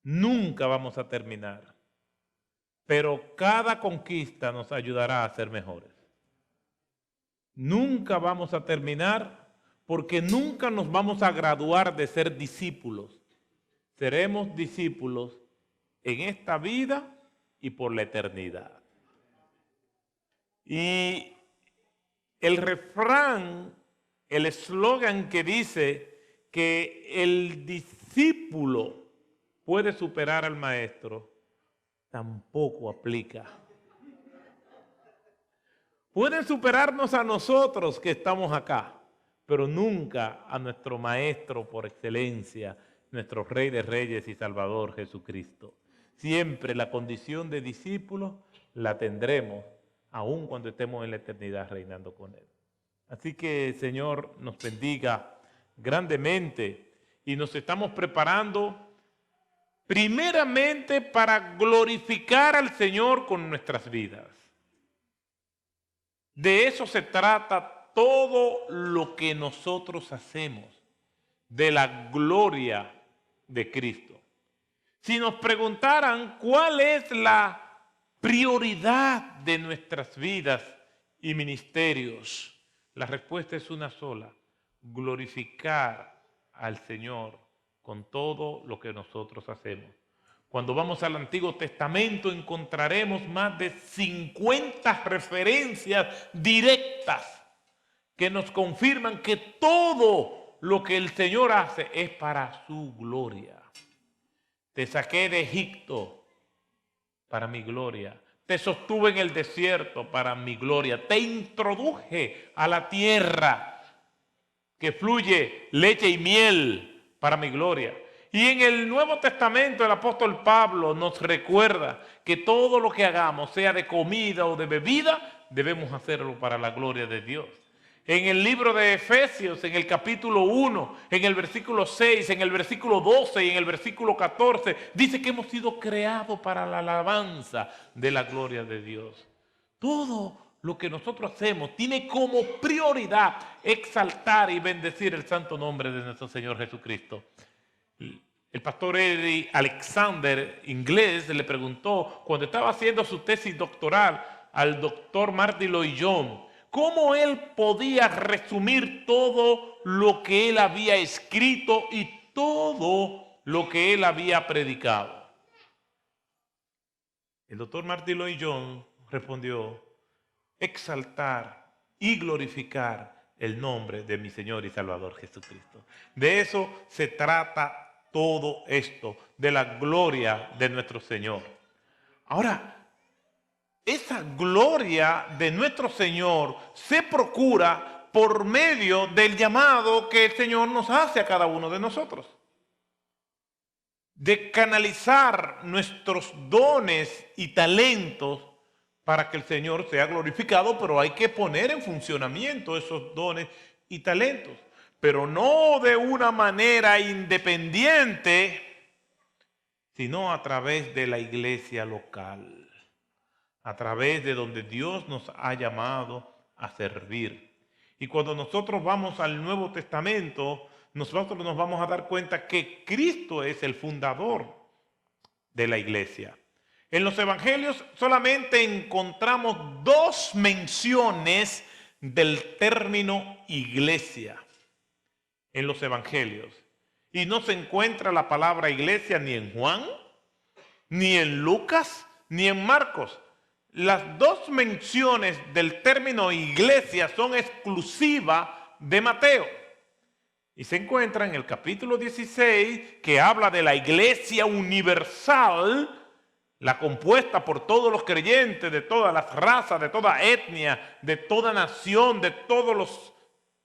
Nunca vamos a terminar, pero cada conquista nos ayudará a ser mejores. Nunca vamos a terminar porque nunca nos vamos a graduar de ser discípulos. Seremos discípulos en esta vida y por la eternidad. Y el refrán, el eslogan que dice que el discípulo puede superar al maestro, tampoco aplica. Pueden superarnos a nosotros que estamos acá, pero nunca a nuestro maestro por excelencia, nuestro Rey de Reyes y Salvador Jesucristo. Siempre la condición de discípulo la tendremos, aun cuando estemos en la eternidad reinando con Él. Así que el Señor nos bendiga grandemente y nos estamos preparando primeramente para glorificar al Señor con nuestras vidas. De eso se trata todo lo que nosotros hacemos, de la gloria de Cristo. Si nos preguntaran cuál es la prioridad de nuestras vidas y ministerios, la respuesta es una sola: glorificar al Señor con todo lo que nosotros hacemos. Cuando vamos al Antiguo Testamento encontraremos más de 50 referencias directas que nos confirman que todo lo que el Señor hace es para su gloria. Te saqué de Egipto para mi gloria. Te sostuve en el desierto para mi gloria. Te introduje a la tierra que fluye leche y miel para mi gloria. Y en el Nuevo Testamento el apóstol Pablo nos recuerda que todo lo que hagamos, sea de comida o de bebida, debemos hacerlo para la gloria de Dios. En el libro de Efesios, en el capítulo 1, en el versículo 6, en el versículo 12 y en el versículo 14, dice que hemos sido creados para la alabanza de la gloria de Dios. Todo lo que nosotros hacemos tiene como prioridad exaltar y bendecir el santo nombre de nuestro Señor Jesucristo. El pastor Eddie Alexander, inglés, le preguntó cuando estaba haciendo su tesis doctoral al doctor Martin Lloyd-Jones cómo él podía resumir todo lo que él había escrito y todo lo que él había predicado. El doctor Martin Lloyd-Jones respondió: exaltar y glorificar el nombre de mi Señor y Salvador Jesucristo. De eso se trata todo esto, de la gloria de nuestro Señor. Ahora, esa gloria de nuestro Señor se procura por medio del llamado que el Señor nos hace a cada uno de nosotros. De canalizar nuestros dones y talentos para que el Señor sea glorificado, pero hay que poner en funcionamiento esos dones y talentos. Pero no de una manera independiente, sino a través de la iglesia local, a través de donde Dios nos ha llamado a servir. Y cuando nosotros vamos al Nuevo Testamento, nosotros nos vamos a dar cuenta que Cristo es el fundador de la iglesia. En los evangelios solamente encontramos 2 menciones del término iglesia. En los evangelios. Y no se encuentra la palabra iglesia ni en Juan, ni en Lucas, ni en Marcos. Las 2 menciones del término iglesia son exclusivas de Mateo. Y se encuentra en el capítulo 16, que habla de la iglesia universal, la compuesta por todos los creyentes de todas las razas, de toda etnia, de toda nación, de todos los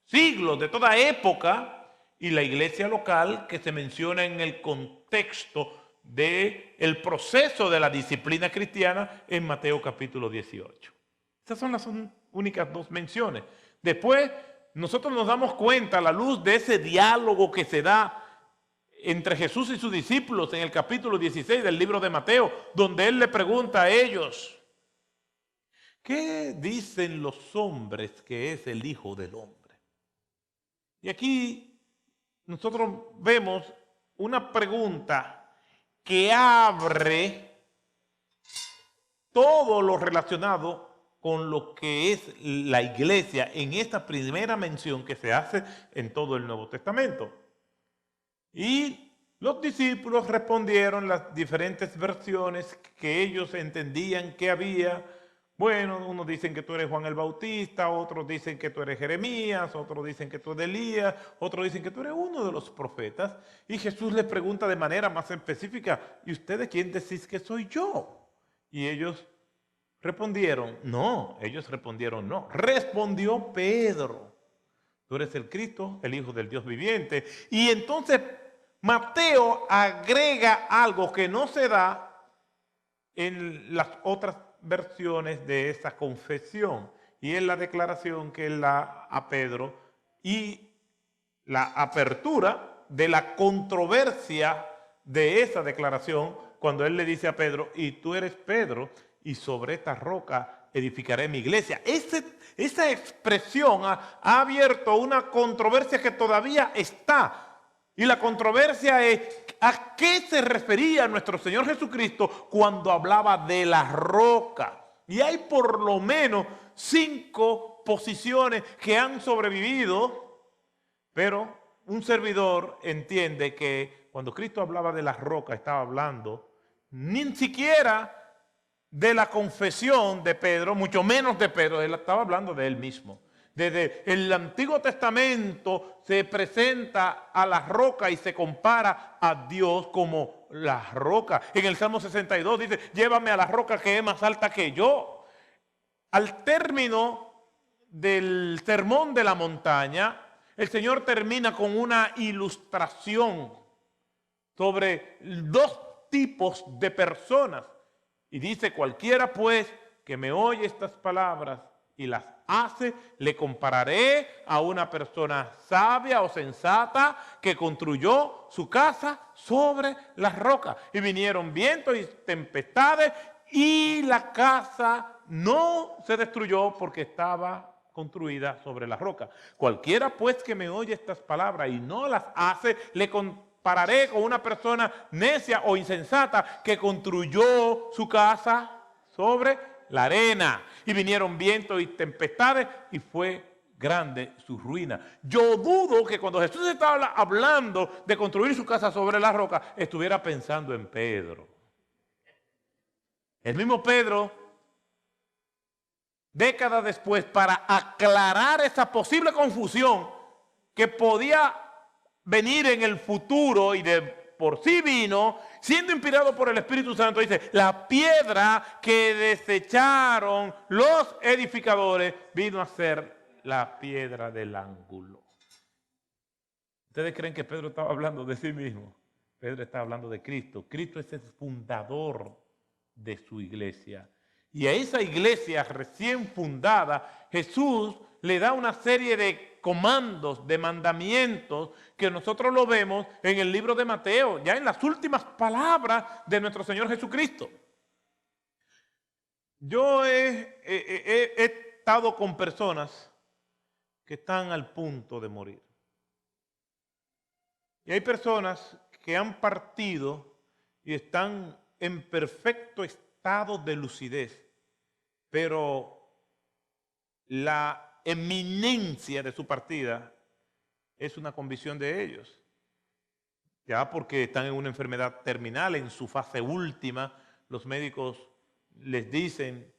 siglos, de toda época. Y la iglesia local que se menciona en el contexto del proceso de la disciplina cristiana en Mateo capítulo 18. Estas son las únicas 2 menciones. Después nosotros nos damos cuenta a la luz de ese diálogo que se da entre Jesús y sus discípulos en el capítulo 16 del libro de Mateo, donde Él le pregunta a ellos: ¿qué dicen los hombres que es el Hijo del Hombre? Y aquí nosotros vemos una pregunta que abre todo lo relacionado con lo que es la iglesia en esta primera mención que se hace en todo el Nuevo Testamento. Y los discípulos respondieron las diferentes versiones que ellos entendían que había. Bueno, unos dicen que tú eres Juan el Bautista, otros dicen que tú eres Jeremías, otros dicen que tú eres Elías, otros dicen que tú eres uno de los profetas. Y Jesús les pregunta de manera más específica, ¿y ustedes quién decís que soy yo? Y ellos respondieron, no. Respondió Pedro, tú eres el Cristo, el Hijo del Dios viviente. Y entonces Mateo agrega algo que no se da en las otras versiones de esa confesión, y es la declaración que él da a Pedro y la apertura de la controversia de esa declaración cuando él le dice a Pedro, y tú eres Pedro, y sobre esta roca edificaré mi iglesia. Esa expresión ha abierto una controversia que todavía está. Y la controversia es a qué se refería nuestro Señor Jesucristo cuando hablaba de la roca. Y hay por lo menos 5 posiciones que han sobrevivido, pero un servidor entiende que cuando Cristo hablaba de la roca estaba hablando ni siquiera de la confesión de Pedro, mucho menos de Pedro, él estaba hablando de él mismo. Desde el Antiguo Testamento se presenta a la roca y se compara a Dios como la roca. En el Salmo 62 dice, llévame a la roca que es más alta que yo. Al término del sermón de la montaña, el Señor termina con una ilustración sobre 2 tipos de personas. Y dice, cualquiera pues que me oye estas palabras y las hace, le compararé a una persona sabia o sensata que construyó su casa sobre las rocas. Y vinieron vientos y tempestades y la casa no se destruyó porque estaba construida sobre la roca. Cualquiera pues que me oye estas palabras y no las hace, le compararé con una persona necia o insensata que construyó su casa sobre la arena. Y vinieron vientos y tempestades y fue grande su ruina. Yo dudo que cuando Jesús estaba hablando de construir su casa sobre la roca, estuviera pensando en Pedro. El mismo Pedro, décadas después, para aclarar esa posible confusión que podía venir en el futuro y de por sí vino, siendo inspirado por el Espíritu Santo, dice, la piedra que desecharon los edificadores vino a ser la piedra del ángulo. ¿Ustedes creen que Pedro estaba hablando de sí mismo? Pedro está hablando de Cristo. Cristo es el fundador de su iglesia. Y a esa iglesia recién fundada, Jesús le da una serie de comandos, de mandamientos, que nosotros lo vemos en el libro de Mateo, ya en las últimas palabras de nuestro Señor Jesucristo. Yo he estado con personas que están al punto de morir. Y hay personas que han partido y están en perfecto estado de lucidez, pero la eminencia de su partida es una convicción de ellos. Ya porque están en una enfermedad terminal, en su fase última, los médicos les dicen,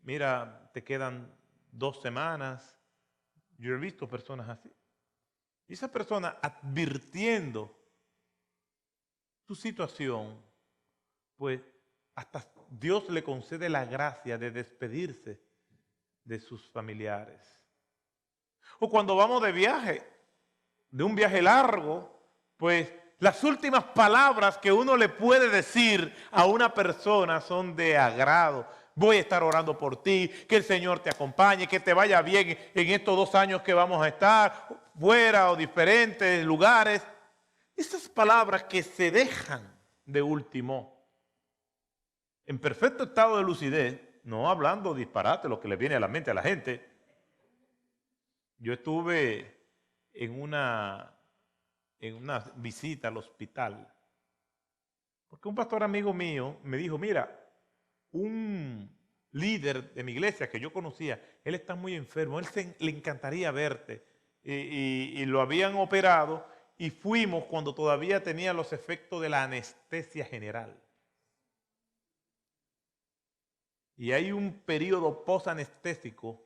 mira, te quedan 2 semanas. Yo he visto personas así. Y esa persona, advirtiendo su situación, pues hasta Dios le concede la gracia de despedirse de sus familiares. O cuando vamos de viaje, de un viaje largo, pues las últimas palabras que uno le puede decir a una persona son de agrado. Voy a estar orando por ti, que el Señor te acompañe, que te vaya bien en estos 2 años que vamos a estar fuera o diferentes lugares. Esas palabras que se dejan de último, en perfecto estado de lucidez, no hablando disparate, lo que le viene a la mente a la gente. Yo estuve en una visita al hospital Porque un pastor amigo mío me dijo, mira, un líder de mi iglesia que yo conocía, él está muy enfermo, le encantaría verte. Y lo habían operado y fuimos cuando todavía tenía los efectos de la anestesia general. Y hay un periodo post-anestésico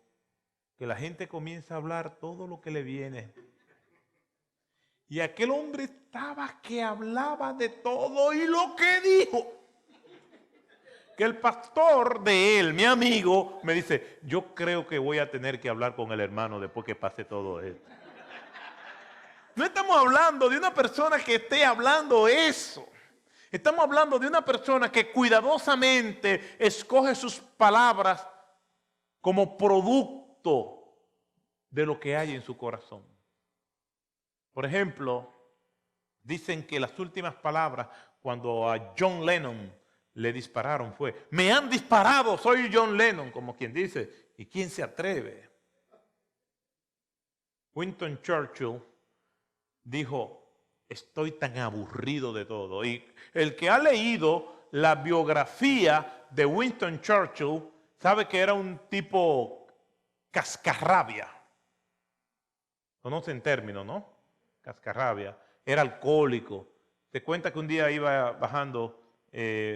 que la gente comienza a hablar todo lo que le viene. Y aquel hombre estaba que hablaba de todo y lo que dijo. Que el pastor de él, mi amigo, me dice, yo creo que voy a tener que hablar con el hermano después que pase todo esto. No estamos hablando de una persona que esté hablando eso. Estamos hablando de una persona que cuidadosamente escoge sus palabras como producto de lo que hay en su corazón. Por ejemplo, dicen que las últimas palabras cuando a John Lennon le dispararon fue, me han disparado, soy John Lennon, como quien dice, ¿y quién se atreve? Winston Churchill dijo, estoy tan aburrido de todo. Y el que ha leído la biografía de Winston Churchill sabe que era un tipo cascarrabia. Conocen el término, ¿no? Cascarrabia. Era alcohólico. Se cuenta que un día iba bajando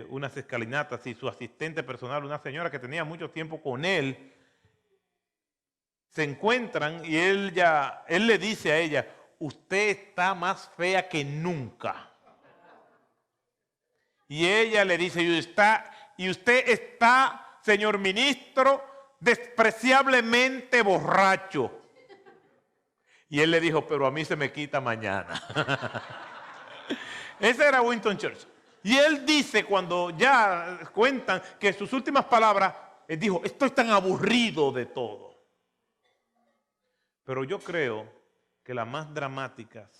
unas escalinatas y su asistente personal, una señora que tenía mucho tiempo con él, se encuentran y él le dice a ella, usted está más fea que nunca. Y ella le dice, y usted está, señor ministro, despreciablemente borracho. Y él le dijo, pero a mí se me quita mañana. Ese era Winston Churchill. Y él dice, cuando ya cuentan que sus últimas palabras, él dijo, estoy tan aburrido de todo. Pero yo creo que las más dramáticas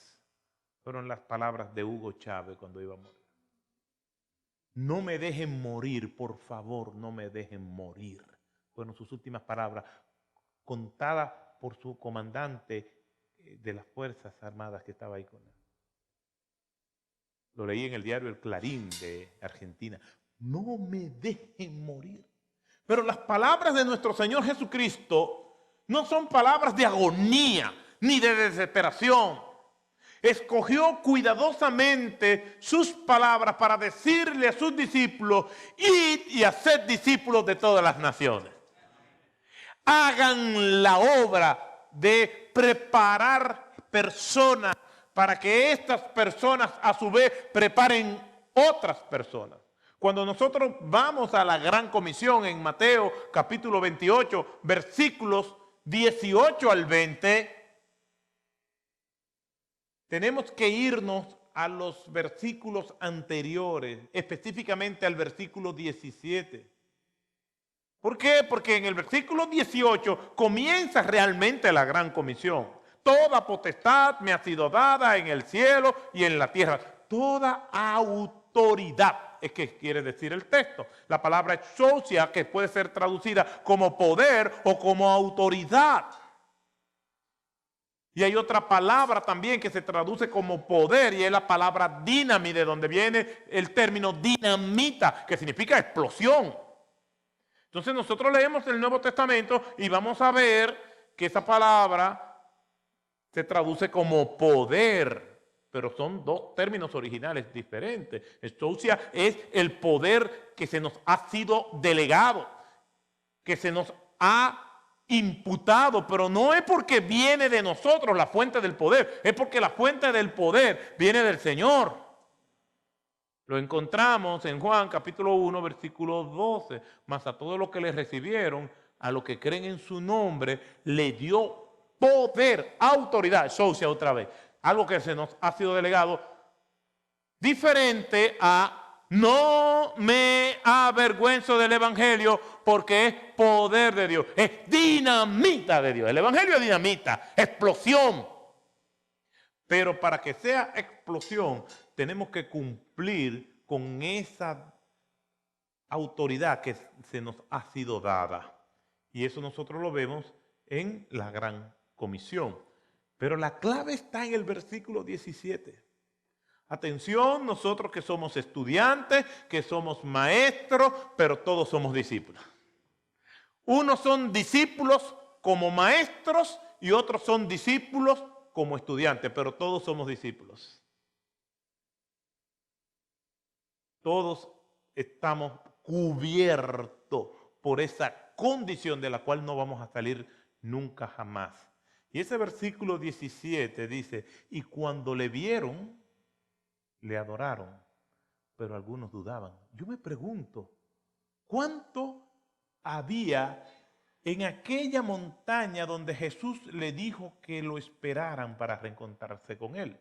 fueron las palabras de Hugo Chávez cuando iba a morir. No me dejen morir, por favor, no me dejen morir. Fueron sus últimas palabras, contadas por su comandante de las Fuerzas Armadas que estaba ahí con él. Lo leí en el diario El Clarín de Argentina. No me dejen morir. Pero las palabras de nuestro Señor Jesucristo no son palabras de agonía ni de desesperación. Escogió cuidadosamente sus palabras para decirle a sus discípulos, id y haced discípulos de todas las naciones. Hagan la obra de preparar personas para que estas personas a su vez preparen otras personas. Cuando nosotros vamos a la gran comisión en Mateo capítulo 28, versículos 18 al 20, tenemos que irnos a los versículos anteriores, específicamente al versículo 17. ¿Por qué? Porque en el versículo 18 comienza realmente la gran comisión. Toda potestad me ha sido dada en el cielo y en la tierra. Toda autoridad es que quiere decir el texto. La palabra exousia, que puede ser traducida como poder o como autoridad. Y hay otra palabra también que se traduce como poder y es la palabra dinami, de donde viene el término dinamita, que significa explosión. Entonces nosotros leemos el Nuevo Testamento y vamos a ver que esa palabra se traduce como poder, pero son dos términos originales diferentes. Exousia es el poder que se nos ha sido delegado, que se nos ha imputado, pero no es porque viene de nosotros la fuente del poder, es porque la fuente del poder viene del Señor. Lo encontramos en Juan capítulo 1, versículo 12. Mas a todos los que le recibieron, a los que creen en su nombre, le dio poder, autoridad, exousia otra vez. Algo que se nos ha sido delegado, diferente a no me avergüenzo del evangelio porque es poder de Dios, es dinamita de Dios. El evangelio es dinamita, explosión. Pero para que sea explosión, tenemos que cumplir con esa autoridad que se nos ha sido dada. Y eso nosotros lo vemos en la gran comisión. Pero la clave está en el versículo 17. Atención, nosotros que somos estudiantes, que somos maestros, pero todos somos discípulos. Unos son discípulos como maestros y otros son discípulos como estudiantes, pero todos somos discípulos. Todos estamos cubiertos por esa condición de la cual no vamos a salir nunca jamás. Y ese versículo 17 dice, y cuando le vieron, le adoraron, pero algunos dudaban. Yo me pregunto, ¿cuánto había en aquella montaña donde Jesús le dijo que lo esperaran para reencontrarse con él?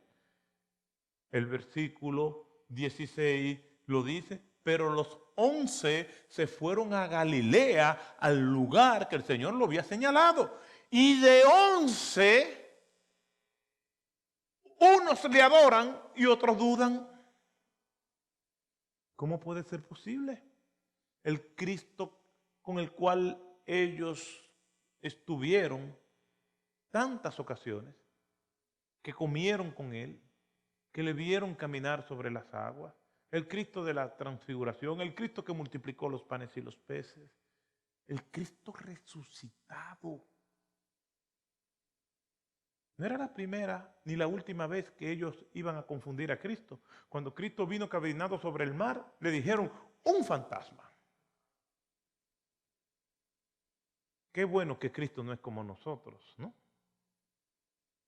El versículo 16 lo dice, pero los 11 se fueron a Galilea, al lugar que el Señor lo había señalado. Y de 11, unos le adoran y otros dudan. ¿Cómo puede ser posible? El Cristo con el cual ellos estuvieron tantas ocasiones, que comieron con él, que le vieron caminar sobre las aguas, el Cristo de la transfiguración, el Cristo que multiplicó los panes y los peces, el Cristo resucitado. No era la primera ni la última vez que ellos iban a confundir a Cristo. Cuando Cristo vino caminando sobre el mar, le dijeron, un fantasma. Qué bueno que Cristo no es como nosotros, ¿no?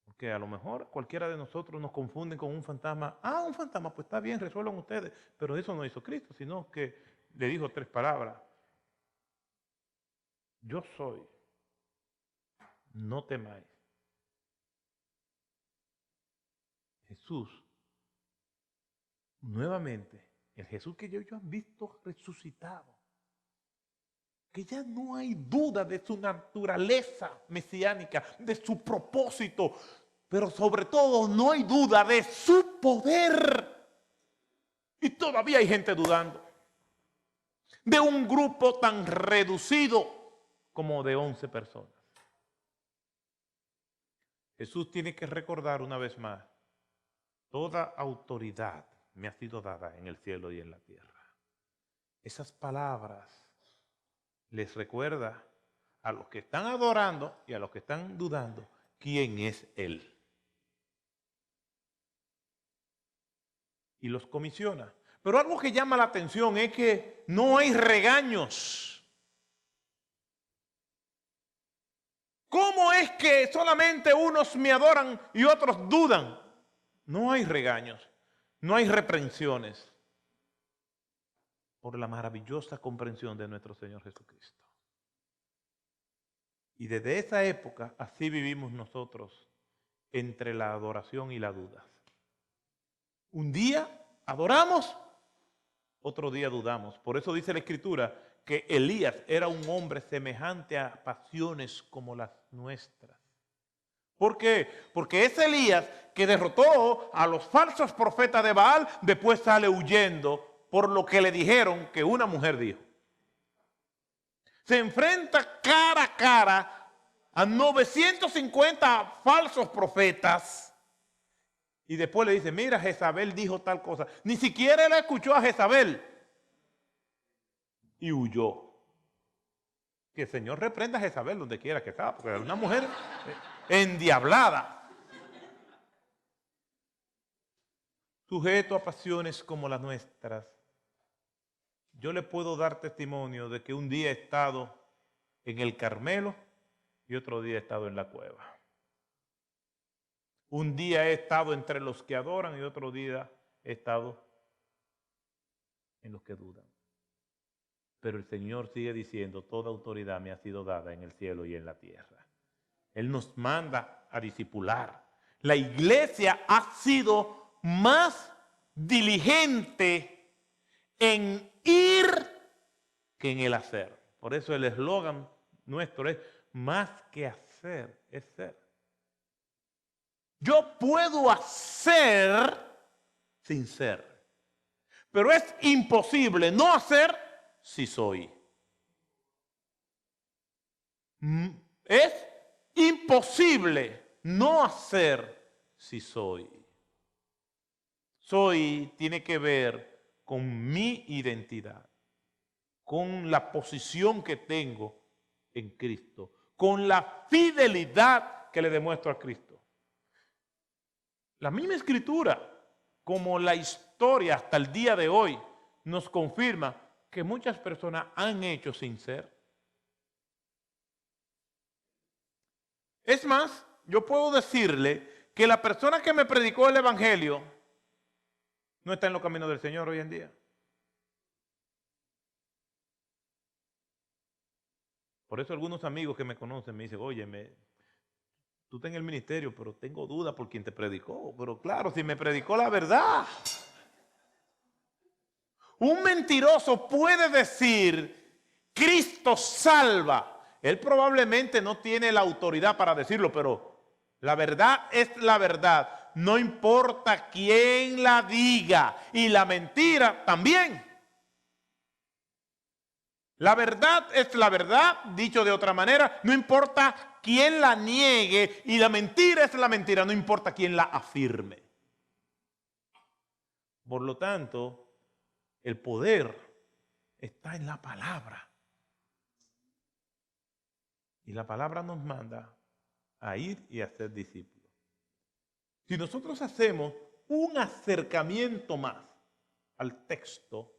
Porque a lo mejor cualquiera de nosotros nos confunde con un fantasma. Ah, un fantasma, pues está bien, resuelvan ustedes. Pero eso no hizo Cristo, sino que le dijo 3 palabras. Yo soy, no temáis. Jesús, nuevamente, el Jesús que ellos han visto resucitado, que ya no hay duda de su naturaleza mesiánica, de su propósito, pero sobre todo no hay duda de su poder. Y todavía hay gente dudando de un grupo tan reducido como de 11 personas. Jesús tiene que recordar una vez más, toda autoridad me ha sido dada en el cielo y en la tierra. Esas palabras les recuerda a los que están adorando y a los que están dudando quién es Él. Y los comisiona. Pero algo que llama la atención es que no hay regaños. ¿Cómo es que solamente unos me adoran y otros dudan? No hay regaños, no hay reprensiones por la maravillosa comprensión de nuestro Señor Jesucristo. Y desde esa época así vivimos nosotros entre la adoración y la duda. Un día adoramos, otro día dudamos. Por eso dice la Escritura que Elías era un hombre semejante a pasiones como las nuestras. ¿Por qué? Porque es Elías que derrotó a los falsos profetas de Baal, después sale huyendo por lo que le dijeron que una mujer dijo. Se enfrenta cara a cara a 950 falsos profetas y después le dice, mira, Jezabel dijo tal cosa. Ni siquiera él escuchó a Jezabel y huyó. Que el Señor reprenda a Jezabel donde quiera que sea, porque era una mujer endiablada. Sujeto a pasiones como las nuestras. Yo le puedo dar testimonio de que un día he estado en el Carmelo y otro día he estado en la cueva. Un día he estado entre los que adoran y otro día he estado en los que dudan. Pero el Señor sigue diciendo, toda autoridad me ha sido dada en el cielo y en la tierra. Él nos manda a discipular. La iglesia ha sido más diligente en ir que en el hacer. Por eso el eslogan nuestro es, más que hacer, es ser. Yo puedo hacer sin ser, pero es imposible no hacer si soy. Es imposible no hacer si soy. soy tiene que ver con mi identidad, con la posición que tengo en Cristo, con la fidelidad que le demuestro a Cristo. La misma Escritura, como la historia hasta el día de hoy, nos confirma que muchas personas han hecho sin ser. Es más, yo puedo decirle que la persona que me predicó el Evangelio no está en los caminos del Señor hoy en día. Por eso algunos amigos que me conocen me dicen, oye, tú estás en el ministerio, pero tengo dudas por quien te predicó. Pero claro, si me predicó la verdad. Un mentiroso puede decir, Cristo salva. Él probablemente no tiene la autoridad para decirlo, pero la verdad es la verdad. No importa quién la diga. Y la mentira también. La verdad es la verdad, dicho de otra manera, no importa quién la niegue, y la mentira es la mentira, no importa quién la afirme. Por lo tanto, el poder está en la palabra. Y la palabra nos manda a ir y a ser discípulos. Si nosotros hacemos un acercamiento más al texto,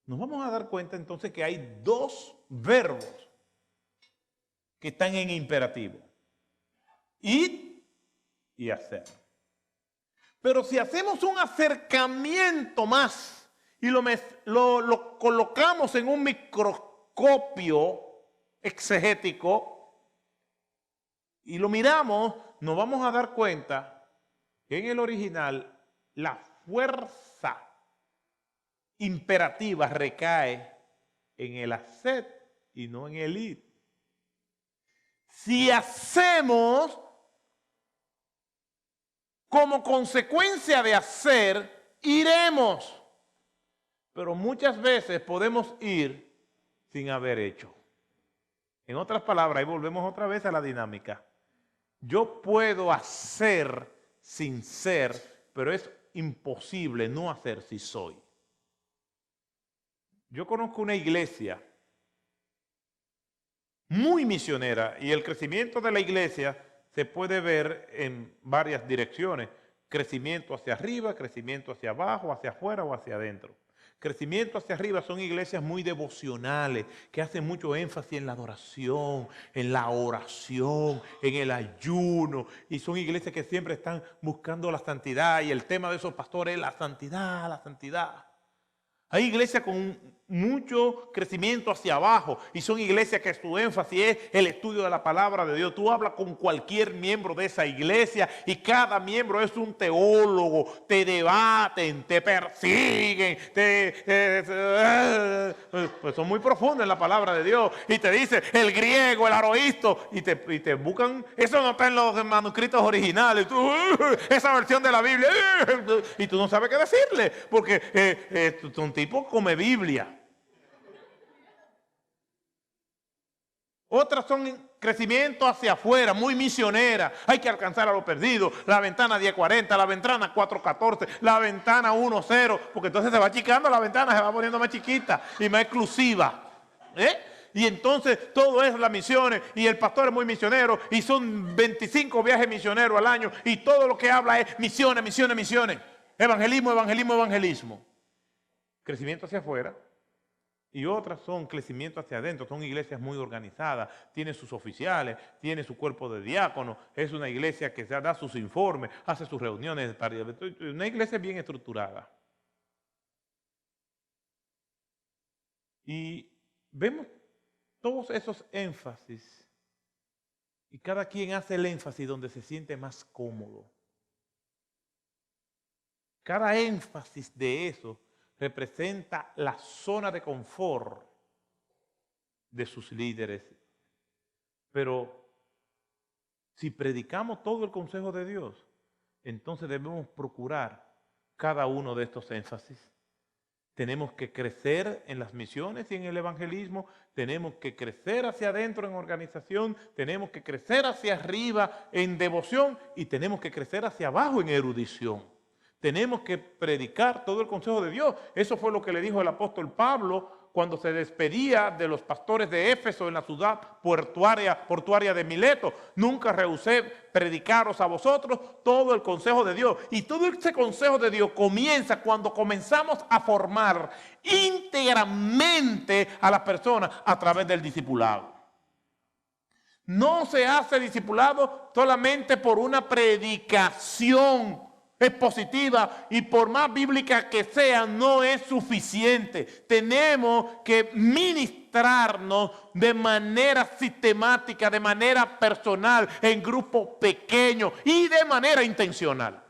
nos vamos a dar cuenta entonces que hay dos verbos que están en imperativo. Ir y hacer. Pero si hacemos un acercamiento más y lo colocamos en un microscopio exegético y lo miramos, nos vamos a dar cuenta que en el original la fuerza imperativa recae en el hacer y no en el ir. Si hacemos, como consecuencia de hacer, iremos. Pero muchas veces podemos ir sin haber hecho. En otras palabras, ahí volvemos otra vez a la dinámica. Yo puedo hacer sin ser, pero es imposible no hacer si soy. Yo conozco una iglesia muy misionera y el crecimiento de la iglesia se puede ver en varias direcciones. Crecimiento hacia arriba, crecimiento hacia abajo, hacia afuera o hacia adentro. Crecimiento hacia arriba son iglesias muy devocionales, que hacen mucho énfasis en la adoración, en la oración, en el ayuno. Y son iglesias que siempre están buscando la santidad. Y el tema de esos pastores es la santidad, la santidad. Hay iglesias con mucho crecimiento hacia abajo y son iglesias que su énfasis es el estudio de la palabra de Dios. Tú hablas con cualquier miembro de esa iglesia y cada miembro es un teólogo. Te debaten, te persiguen, pues son muy profundos en la palabra de Dios. Y te dicen el griego, el aroísto y te buscan. Eso no está en los manuscritos originales. Tú, esa versión de la Biblia y tú no sabes qué decirle porque son tipos come Biblia. Otras son crecimiento hacia afuera, muy misionera. Hay que alcanzar a los perdidos. La ventana 1040, la ventana 414, la ventana 10, porque entonces se va achicando la ventana, se va poniendo más chiquita y más exclusiva. Y entonces todo es las misiones y el pastor es muy misionero y son 25 viajes misioneros al año y todo lo que habla es misiones, misiones, misiones. Evangelismo, evangelismo, evangelismo. Crecimiento hacia afuera. Y otras son crecimiento hacia adentro, son iglesias muy organizadas, tiene sus oficiales, tiene su cuerpo de diáconos, es una iglesia que da sus informes, hace sus reuniones, una iglesia bien estructurada. Y vemos todos esos énfasis y cada quien hace el énfasis donde se siente más cómodo. Cada énfasis de eso representa la zona de confort de sus líderes. Pero si predicamos todo el consejo de Dios, entonces debemos procurar cada uno de estos énfasis. Tenemos que crecer en las misiones y en el evangelismo, tenemos que crecer hacia adentro en organización, tenemos que crecer hacia arriba en devoción y tenemos que crecer hacia abajo en erudición. Tenemos que predicar todo el consejo de Dios. Eso fue lo que le dijo el apóstol Pablo cuando se despedía de los pastores de Éfeso en la ciudad portuaria de Mileto. Nunca rehusé predicaros a vosotros todo el consejo de Dios. Y todo ese consejo de Dios comienza cuando comenzamos a formar íntegramente a las personas a través del discipulado. No se hace discipulado solamente por una predicación expositiva y por más bíblica que sea, no es suficiente. Tenemos que ministrarnos de manera sistemática, de manera personal, en grupos pequeños y de manera intencional.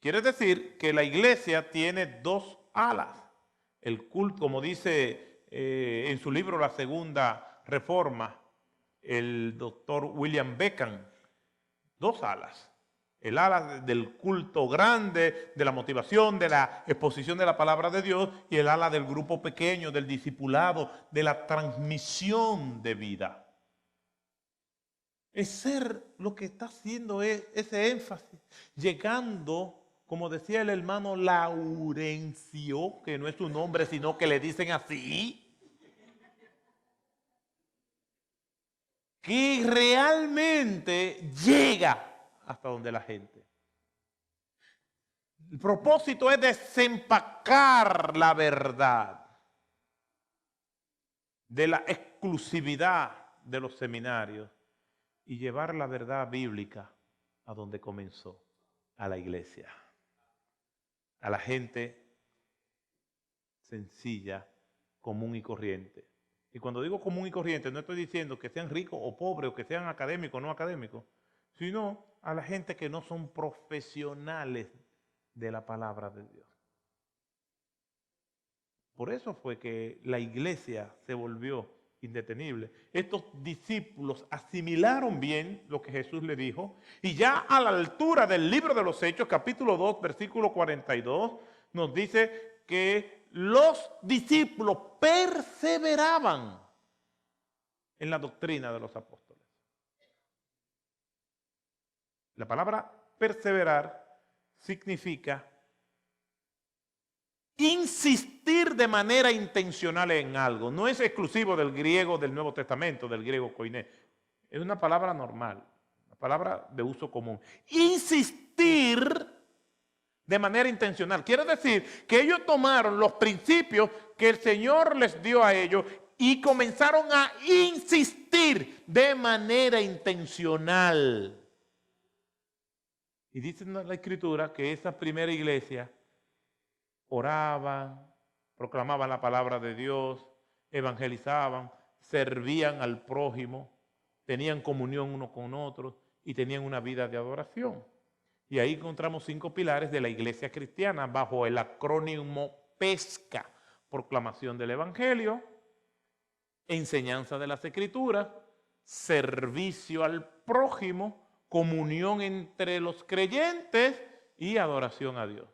Quiere decir que la iglesia tiene dos alas. El culto, como dice en su libro La Segunda Reforma, el doctor William Beckham, dos alas. El ala del culto grande, de la motivación, de la exposición de la palabra de Dios, y el ala del grupo pequeño, del discipulado, de la transmisión de vida. Es ser lo que está haciendo ese énfasis, llegando, como decía el hermano Laurencio, que no es su nombre, sino que le dicen así, que realmente llega hasta donde la gente. El propósito es desempacar la verdad de la exclusividad de los seminarios y llevar la verdad bíblica a donde comenzó, a la iglesia, a la gente sencilla, común y corriente. Y cuando digo común y corriente, no estoy diciendo que sean ricos o pobres, o que sean académicos o no académicos, sino a la gente que no son profesionales de la palabra de Dios. Por eso fue que la iglesia se volvió indetenible. Estos discípulos asimilaron bien lo que Jesús le dijo, y ya a la altura del libro de los Hechos, capítulo 2, versículo 42, nos dice que los discípulos perseveraban en la doctrina de los apóstoles. La palabra perseverar significa insistir de manera intencional en algo. No es exclusivo del griego del Nuevo Testamento, del griego koiné. Es una palabra normal, una palabra de uso común. Insistir de manera intencional. Quiere decir que ellos tomaron los principios que el Señor les dio a ellos y comenzaron a insistir de manera intencional. Y dice en la Escritura que esa primera iglesia oraban, proclamaban la palabra de Dios, evangelizaban, servían al prójimo, tenían comunión uno con otros y tenían una vida de adoración. Y ahí encontramos 5 pilares de la iglesia cristiana bajo el acrónimo PESCA: proclamación del evangelio, enseñanza de las escrituras, servicio al prójimo, comunión entre los creyentes y adoración a Dios.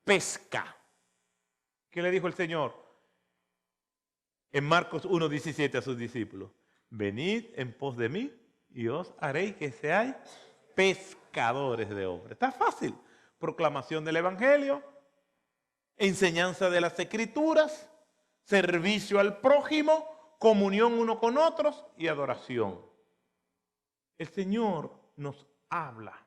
PESCA. ¿Qué le dijo el Señor en Marcos 1:17 a sus discípulos? Venid en pos de mí y os haré que seáis pescadores de hombres. Está fácil. Proclamación del evangelio, enseñanza de las escrituras, servicio al prójimo, comunión uno con otros y adoración. El Señor nos habla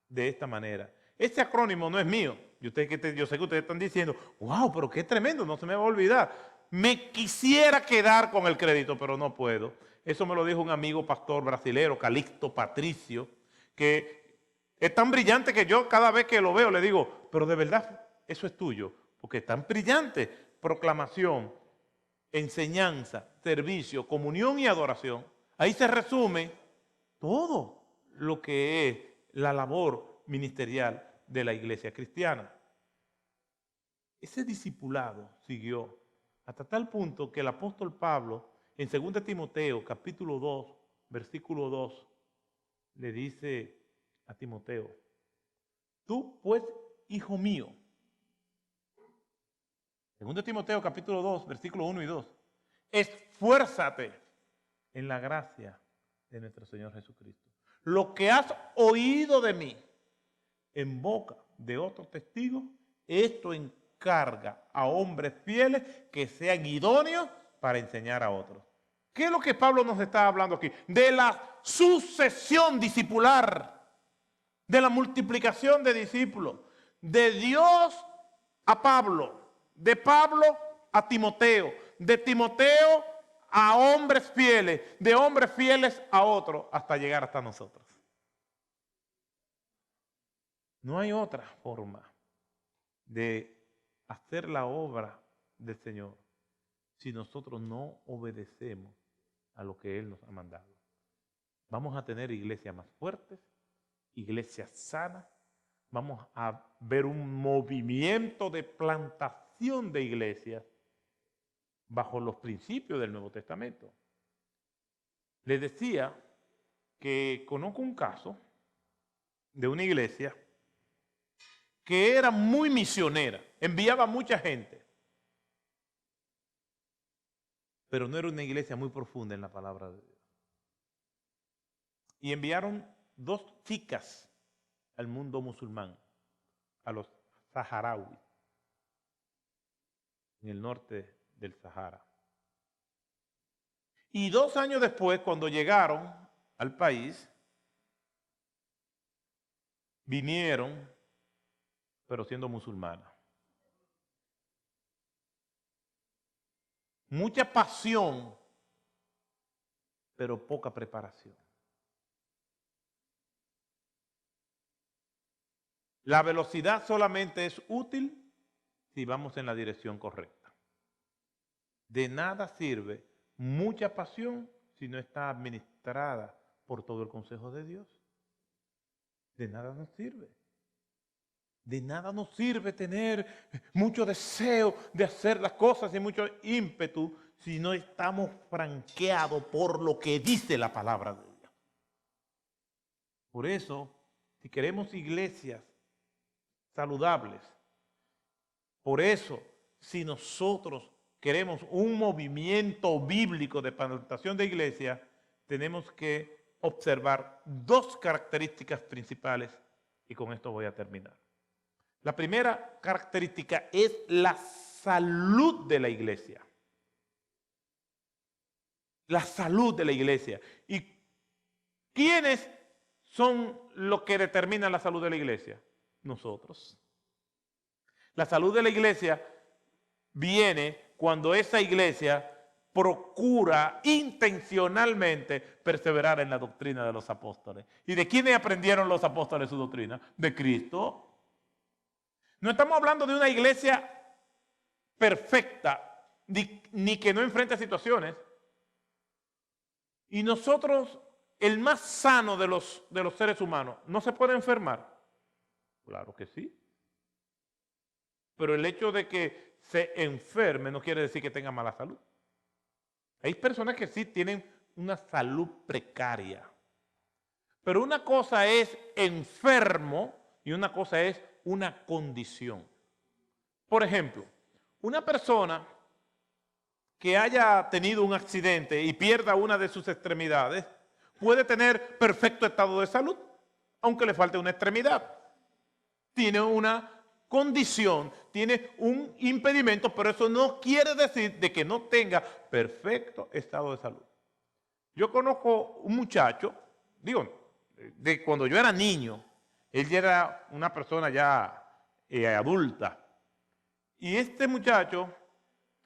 de esta manera. Este acrónimo no es mío. Yo sé que ustedes están diciendo, wow, pero qué tremendo, no se me va a olvidar. Me quisiera quedar con el crédito, pero no puedo. Eso me lo dijo un amigo pastor brasilero, Calixto Patricio, que es tan brillante que yo cada vez que lo veo le digo, pero de verdad eso es tuyo, porque es tan brillante. Proclamación, enseñanza, servicio, comunión y adoración. Ahí se resume todo lo que es la labor ministerial de la iglesia cristiana. Ese discipulado siguió hasta tal punto que el apóstol Pablo en 2 Timoteo capítulo 2 versículo 2 le dice a Timoteo: tú pues, hijo mío. 2 Timoteo capítulo 2 versículo 1 y 2. Esfuérzate en la gracia de nuestro Señor Jesucristo. Lo que has oído de mí, en boca de otros testigos, esto encarga a hombres fieles que sean idóneos para enseñar a otros. ¿Qué es lo que Pablo nos está hablando aquí? De la sucesión discipular, de la multiplicación de discípulos, de Dios a Pablo, de Pablo a Timoteo, de Timoteo a hombres fieles, de hombres fieles a otros, hasta llegar hasta nosotros. No hay otra forma de hacer la obra del Señor si nosotros no obedecemos a lo que Él nos ha mandado. Vamos a tener iglesias más fuertes, iglesias sanas, vamos a ver un movimiento de plantación de iglesias bajo los principios del Nuevo Testamento. Les decía que conozco un caso de una iglesia que era muy misionera, enviaba a mucha gente, pero no era una iglesia muy profunda en la palabra de Dios. Y enviaron 2 chicas al mundo musulmán, a los saharauis, en el norte del Sahara. Y 2 años después, cuando llegaron al país, vinieron, pero siendo musulmanas. Mucha pasión, pero poca preparación. La velocidad solamente es útil si vamos en la dirección correcta. De nada sirve mucha pasión si no está administrada por todo el consejo de Dios. De nada nos sirve. De nada nos sirve tener mucho deseo de hacer las cosas y mucho ímpetu si no estamos franqueados por lo que dice la palabra de Dios. Por eso, si queremos iglesias saludables, por eso, si nosotros queremos un movimiento bíblico de plantación de iglesias, tenemos que observar 2 características principales y con esto voy a terminar. La primera característica es la salud de la iglesia. La salud de la iglesia. ¿Y quiénes son los que determinan la salud de la iglesia? Nosotros. La salud de la iglesia viene cuando esa iglesia procura intencionalmente perseverar en la doctrina de los apóstoles. ¿Y de quiénes aprendieron los apóstoles su doctrina? De Cristo. No estamos hablando de una iglesia perfecta, ni que no enfrente situaciones. Y nosotros, el más sano de los seres humanos, ¿no se puede enfermar? Claro que sí. Pero el hecho de que se enferme no quiere decir que tenga mala salud. Hay personas que sí tienen una salud precaria. Pero una cosa es enfermo y una cosa es una condición. Por ejemplo, una persona que haya tenido un accidente y pierda una de sus extremidades puede tener perfecto estado de salud, aunque le falte una extremidad. Tiene una condición, tiene un impedimento, pero eso no quiere decir de que no tenga perfecto estado de salud. Yo conozco un muchacho, de cuando yo era niño, él ya era una persona ya adulta, y este muchacho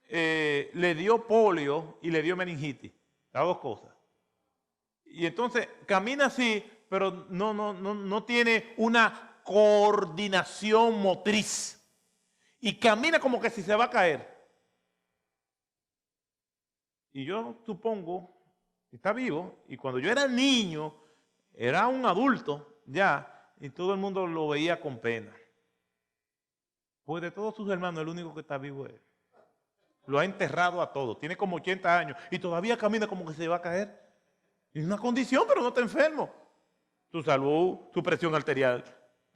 le dio polio y le dio meningitis, las 2 cosas. Y entonces camina así, pero no tiene una coordinación motriz. Y camina como que si se va a caer. Y yo supongo, está vivo, y cuando yo era niño, era un adulto ya, y todo el mundo lo veía con pena. Pues de todos sus hermanos, el único que está vivo es él. Lo ha enterrado a todos, tiene como 80 años, y todavía camina como que se va a caer. Es una condición, pero no está enfermo. Su salud, su presión arterial,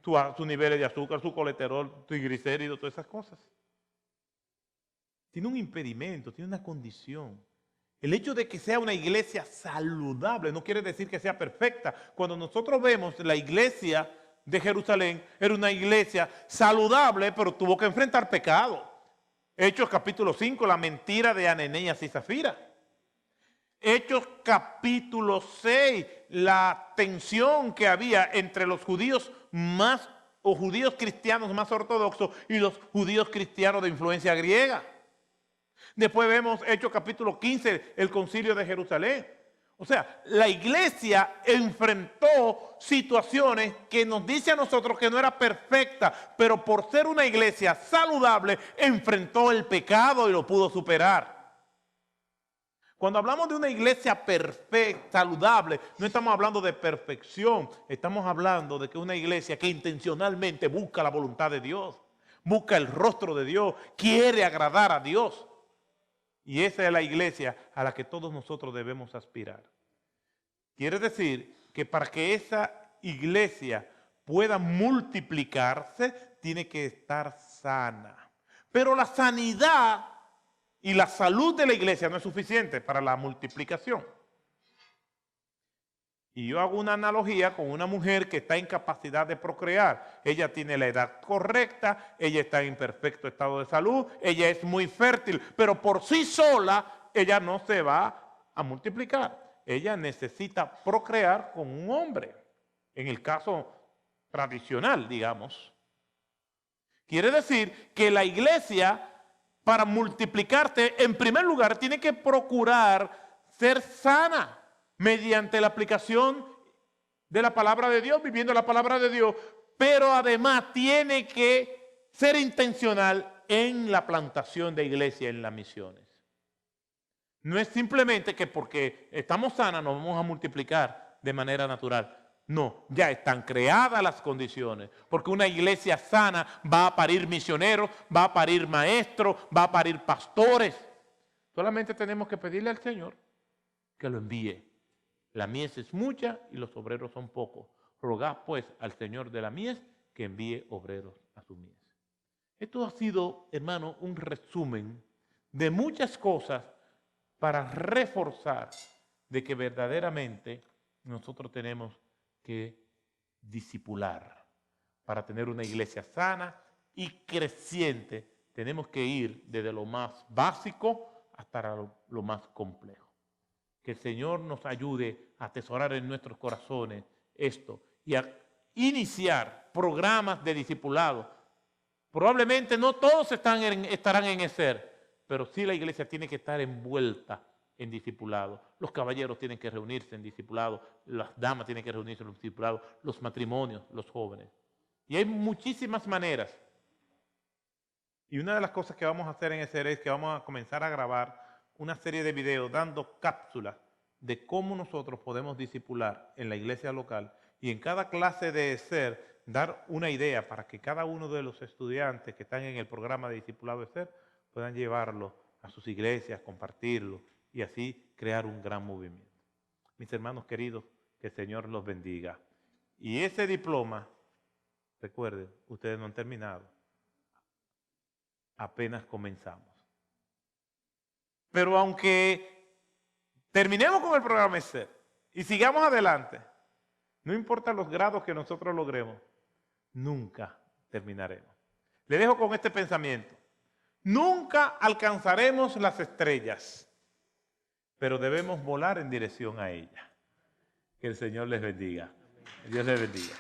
sus niveles de azúcar, su colesterol, su triglicéridos, todas esas cosas. Tiene un impedimento, tiene una condición. El hecho de que sea una iglesia saludable no quiere decir que sea perfecta. Cuando nosotros vemos la iglesia de Jerusalén era una iglesia saludable, pero tuvo que enfrentar pecado. Hechos capítulo 5, la mentira de Ananías y Zafira. Hechos capítulo 6, la tensión que había entre los judíos judíos cristianos más ortodoxos y los judíos cristianos de influencia griega. Después vemos Hechos capítulo 15, el concilio de Jerusalén. O sea, la iglesia enfrentó situaciones que nos dice a nosotros que no era perfecta, pero por ser una iglesia saludable, enfrentó el pecado y lo pudo superar. Cuando hablamos de una iglesia perfecta, saludable, no estamos hablando de perfección, estamos hablando de que una iglesia que intencionalmente busca la voluntad de Dios, busca el rostro de Dios, quiere agradar a Dios. Y esa es la iglesia a la que todos nosotros debemos aspirar. Quiere decir que para que esa iglesia pueda multiplicarse, tiene que estar sana. Pero la sanidad y la salud de la iglesia no es suficiente para la multiplicación. Y yo hago una analogía con una mujer que está en capacidad de procrear. Ella tiene la edad correcta, ella está en perfecto estado de salud, ella es muy fértil, pero por sí sola ella no se va a multiplicar. Ella necesita procrear con un hombre, en el caso tradicional, digamos. Quiere decir que la iglesia, para multiplicarte, en primer lugar, tiene que procurar ser sana mediante la aplicación de la palabra de Dios, viviendo la palabra de Dios, pero además tiene que ser intencional en la plantación de iglesia, en las misiones. No es simplemente que porque estamos sanas nos vamos a multiplicar de manera natural. No, ya están creadas las condiciones, porque una iglesia sana va a parir misioneros, va a parir maestros, va a parir pastores. Solamente tenemos que pedirle al Señor que lo envíe. La mies es mucha y los obreros son pocos. Rogad pues al Señor de la mies que envíe obreros a su mies. Esto ha sido, hermano, un resumen de muchas cosas para reforzar de que verdaderamente nosotros tenemos que discipular. Para tener una iglesia sana y creciente, tenemos que ir desde lo más básico hasta lo más complejo. Que el Señor nos ayude a atesorar en nuestros corazones esto y a iniciar programas de discipulado. Probablemente no todos estarán en ESER, pero sí la iglesia tiene que estar envuelta en discipulado. Los caballeros tienen que reunirse en discipulado, las damas tienen que reunirse en discipulado, los matrimonios, los jóvenes. Y hay muchísimas maneras. Y una de las cosas que vamos a hacer en ESER es que vamos a comenzar a grabar una serie de videos dando cápsulas de cómo nosotros podemos discipular en la iglesia local y en cada clase de ESER dar una idea para que cada uno de los estudiantes que están en el programa de discipulado ESER puedan llevarlo a sus iglesias, compartirlo y así crear un gran movimiento. Mis hermanos queridos, que el Señor los bendiga. Y ese diploma, recuerden, ustedes no han terminado, apenas comenzamos. Pero aunque terminemos con el programa ESER y sigamos adelante, no importa los grados que nosotros logremos, nunca terminaremos. Le dejo con este pensamiento. Nunca alcanzaremos las estrellas, pero debemos volar en dirección a ellas. Que el Señor les bendiga. Dios les bendiga.